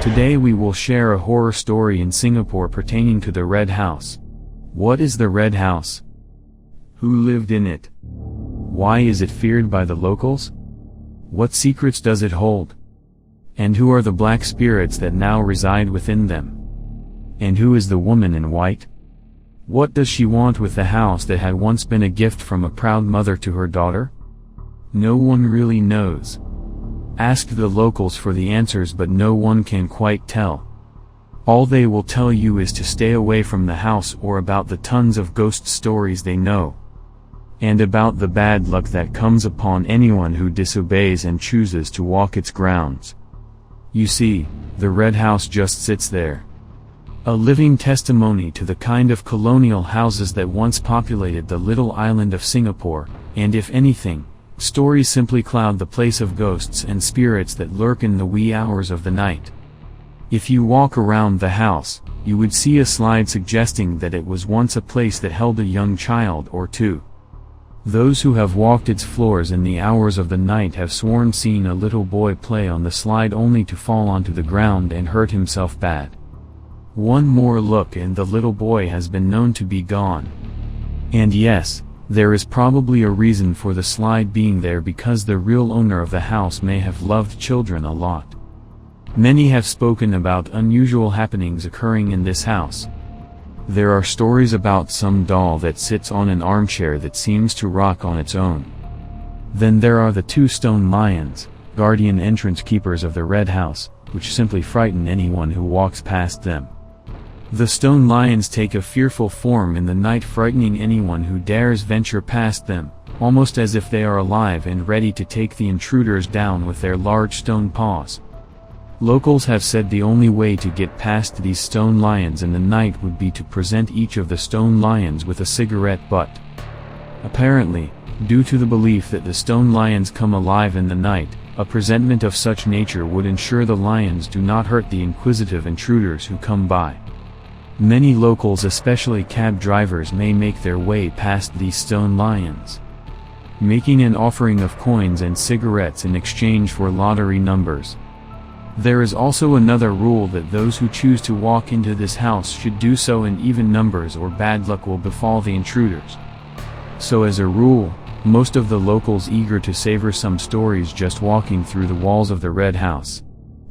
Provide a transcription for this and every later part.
Today we will share a horror story in Singapore pertaining to the Red House. What is the Red House? Who lived in it? Why is it feared by the locals? What secrets does it hold? And who are the black spirits that now reside within them? And who is the woman in white? What does she want with the house that had once been a gift from a proud mother to her daughter? No one really knows. Ask the locals for the answers, but no one can quite tell. All they will tell you is to stay away from the house or about the tons of ghost stories they know. And about the bad luck that comes upon anyone who disobeys and chooses to walk its grounds. You see, the Red House just sits there. A living testimony to the kind of colonial houses that once populated the little island of Singapore, and if anything, stories simply cloud the place of ghosts and spirits that lurk in the wee hours of the night. If you walk around the house, you would see a slide suggesting that it was once a place that held a young child or two. Those who have walked its floors in the hours of the night have sworn seeing a little boy play on the slide only to fall onto the ground and hurt himself bad. One more look and the little boy has been known to be gone. And yes, there is probably a reason for the slide being there, because the real owner of the house may have loved children a lot. Many have spoken about unusual happenings occurring in this house. There are stories about some doll that sits on an armchair that seems to rock on its own. Then there are the two stone lions, guardian entrance keepers of the Red House, which simply frighten anyone who walks past them. The stone lions take a fearful form in the night, frightening anyone who dares venture past them, almost as if they are alive and ready to take the intruders down with their large stone paws. Locals have said the only way to get past these stone lions in the night would be to present each of the stone lions with a cigarette butt. Apparently, due to the belief that the stone lions come alive in the night, a presentment of such nature would ensure the lions do not hurt the inquisitive intruders who come by. Many locals, especially cab drivers, may make their way past these stone lions, making an offering of coins and cigarettes in exchange for lottery numbers. There is also another rule that those who choose to walk into this house should do so in even numbers, or bad luck will befall the intruders. So as a rule, most of the locals eager to savor some stories just walking through the walls of the Red House.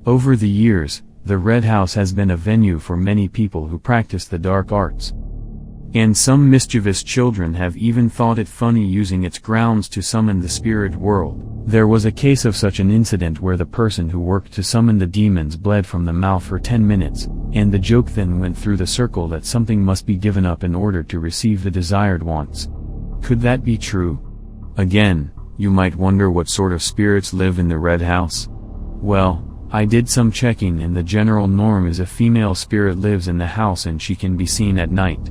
Over the years, the Red House has been a venue for many people who practice the dark arts. And some mischievous children have even thought it funny using its grounds to summon the spirit world. There was a case of such an incident where the person who worked to summon the demons bled from the mouth for 10 minutes, and the joke then went through the circle that something must be given up in order to receive the desired wants. Could that be true? Again, you might wonder what sort of spirits live in the Red House. Well, I did some checking, and the general norm is a female spirit lives in the house and she can be seen at night.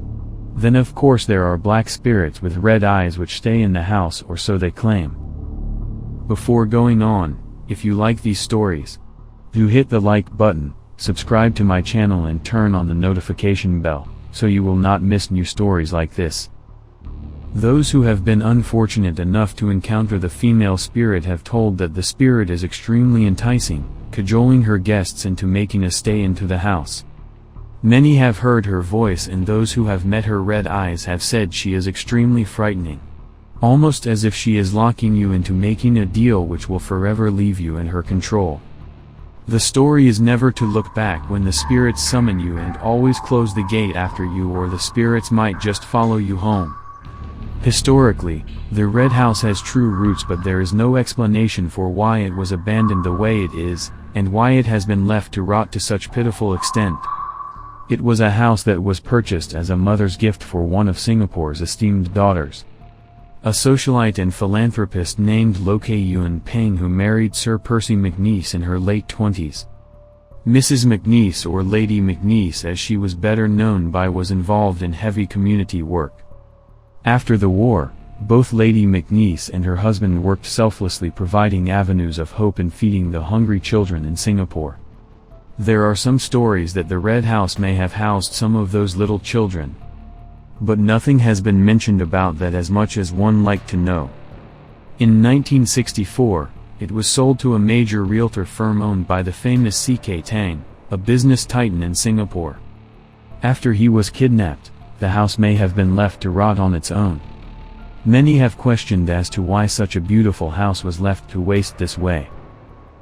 Then of course there are black spirits with red eyes which stay in the house, or so they claim. Before going on, if you like these stories, do hit the like button, subscribe to my channel and turn on the notification bell, so you will not miss new stories like this. Those who have been unfortunate enough to encounter the female spirit have told that the spirit is extremely enticing, cajoling her guests into making a stay into the house. Many have heard her voice, and those who have met her red eyes have said she is extremely frightening. Almost as if she is locking you into making a deal which will forever leave you in her control. The story is never to look back when the spirits summon you, and always close the gate after you, or the spirits might just follow you home. Historically, the Red House has true roots, but there is no explanation for why it was abandoned the way it is, and why it has been left to rot to such pitiful extent. It was a house that was purchased as a mother's gift for one of Singapore's esteemed daughters. A socialite and philanthropist named Loke Yuen Peng, who married Sir Percy McNeice in her late 20s. Mrs. McNeice, or Lady McNeice as she was better known by, was involved in heavy community work. After the war, both Lady McNeice and her husband worked selflessly, providing avenues of hope and feeding the hungry children in Singapore. There are some stories that the Red House may have housed some of those little children. But nothing has been mentioned about that, as much as one like to know. In 1964, it was sold to a major realtor firm owned by the famous C.K. Tang, a business titan in Singapore. After he was kidnapped, the house may have been left to rot on its own. Many have questioned as to why such a beautiful house was left to waste this way.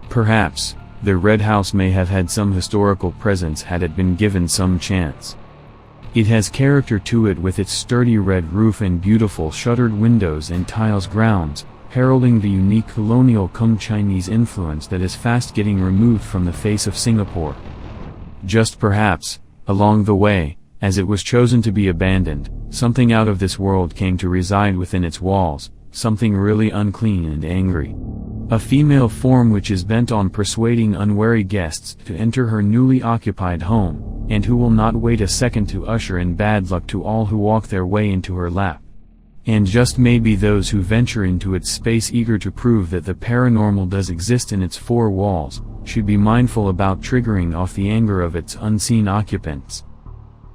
Perhaps, the red house may have had some historical presence had it been given some chance. It has character to it with its sturdy red roof and beautiful shuttered windows and tiles grounds, heralding the unique colonial Kung Chinese influence that is fast getting removed from the face of Singapore. Just perhaps, along the way, as it was chosen to be abandoned, something out of this world came to reside within its walls, something really unclean and angry. A female form which is bent on persuading unwary guests to enter her newly occupied home, and who will not wait a second to usher in bad luck to all who walk their way into her lap. And just maybe those who venture into its space eager to prove that the paranormal does exist in its four walls, should be mindful about triggering off the anger of its unseen occupants.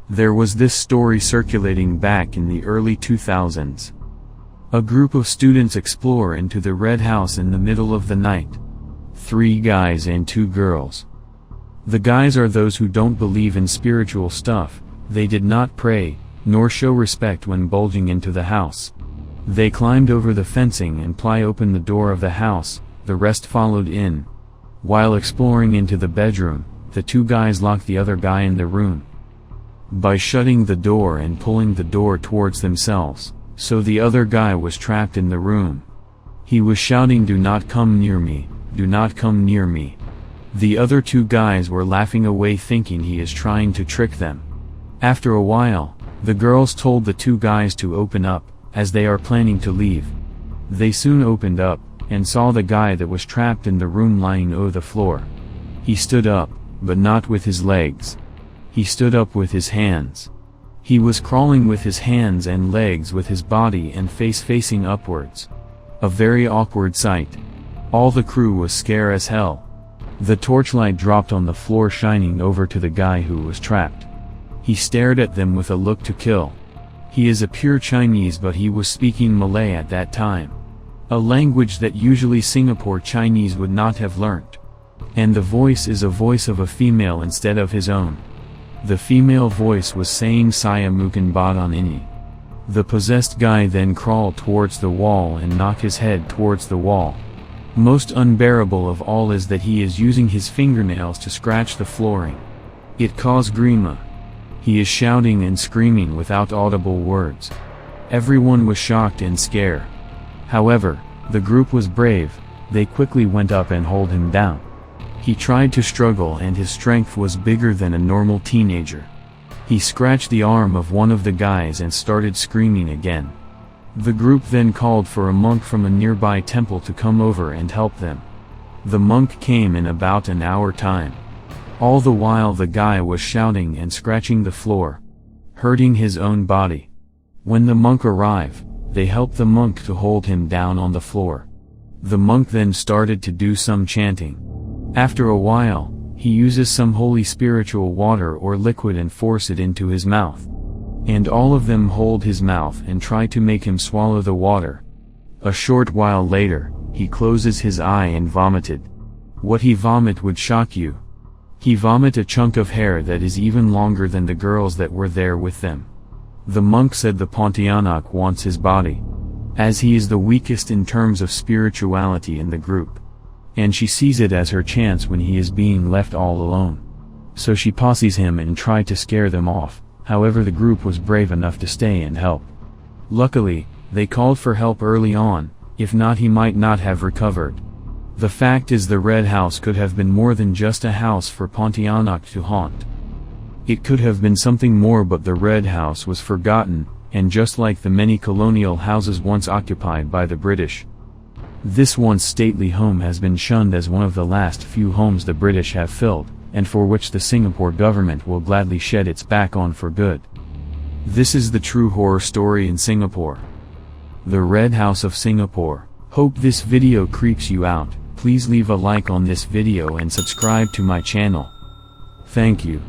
There was this story circulating back in the early 2000s. A group of students explore into the red house in the middle of the night. 3 guys and 2 girls. The guys are those who don't believe in spiritual stuff, they did not pray, nor show respect when bulging into the house. They climbed over the fencing and pry open the door of the house, the rest followed in. While exploring into the bedroom, the 2 guys locked the other guy in the room by shutting the door and pulling the door towards themselves, so the other guy was trapped in the room. He was shouting, "Do not come near me, do not come near me." The other 2 guys were laughing away thinking he is trying to trick them. After a while, the girls told the 2 guys to open up, as they are planning to leave. They soon opened up, and saw the guy that was trapped in the room lying on the floor. He stood up, but not with his legs. He stood up with his hands. He was crawling with his hands and legs with his body and face facing upwards. A very awkward sight. All the crew was scared as hell. The torchlight dropped on the floor shining over to the guy who was trapped. He stared at them with a look to kill. He is a pure Chinese, but he was speaking Malay at that time. A language that usually Singapore Chinese would not have learnt. And the voice is a voice of a female instead of his own. The female voice was saying "Saya mungkin badan ini." The possessed guy then crawled towards the wall and knocked his head towards the wall. Most unbearable of all is that he is using his fingernails to scratch the flooring. It caused grima. He is shouting and screaming without audible words. Everyone was shocked and scared. However, the group was brave, they quickly went up and hold him down. He tried to struggle and his strength was bigger than a normal teenager. He scratched the arm of one of the guys and started screaming again. The group then called for a monk from a nearby temple to come over and help them. The monk came in about an hour time. All the while the guy was shouting and scratching the floor, hurting his own body. When the monk arrived, they helped the monk to hold him down on the floor. The monk then started to do some chanting. After a while, he uses some holy spiritual water or liquid and force it into his mouth. And all of them hold his mouth and try to make him swallow the water. A short while later, he closes his eye and vomited. What he vomit would shock you. He vomit a chunk of hair that is even longer than the girls that were there with them. The monk said the Pontianak wants his body, as he is the weakest in terms of spirituality in the group. And she sees it as her chance when he is being left all alone. So she posses him and tried to scare them off, however the group was brave enough to stay and help. Luckily, they called for help early on, if not he might not have recovered. The fact is the red house could have been more than just a house for Pontianak to haunt. It could have been something more, but the red house was forgotten, and just like the many colonial houses once occupied by the British, this once stately home has been shunned as one of the last few homes the British have filled, and for which the Singapore government will gladly shed its back on for good. This is the true horror story in Singapore. The Red House of Singapore. Hope this video creeps you out. Please leave a like on this video and subscribe to my channel. Thank you.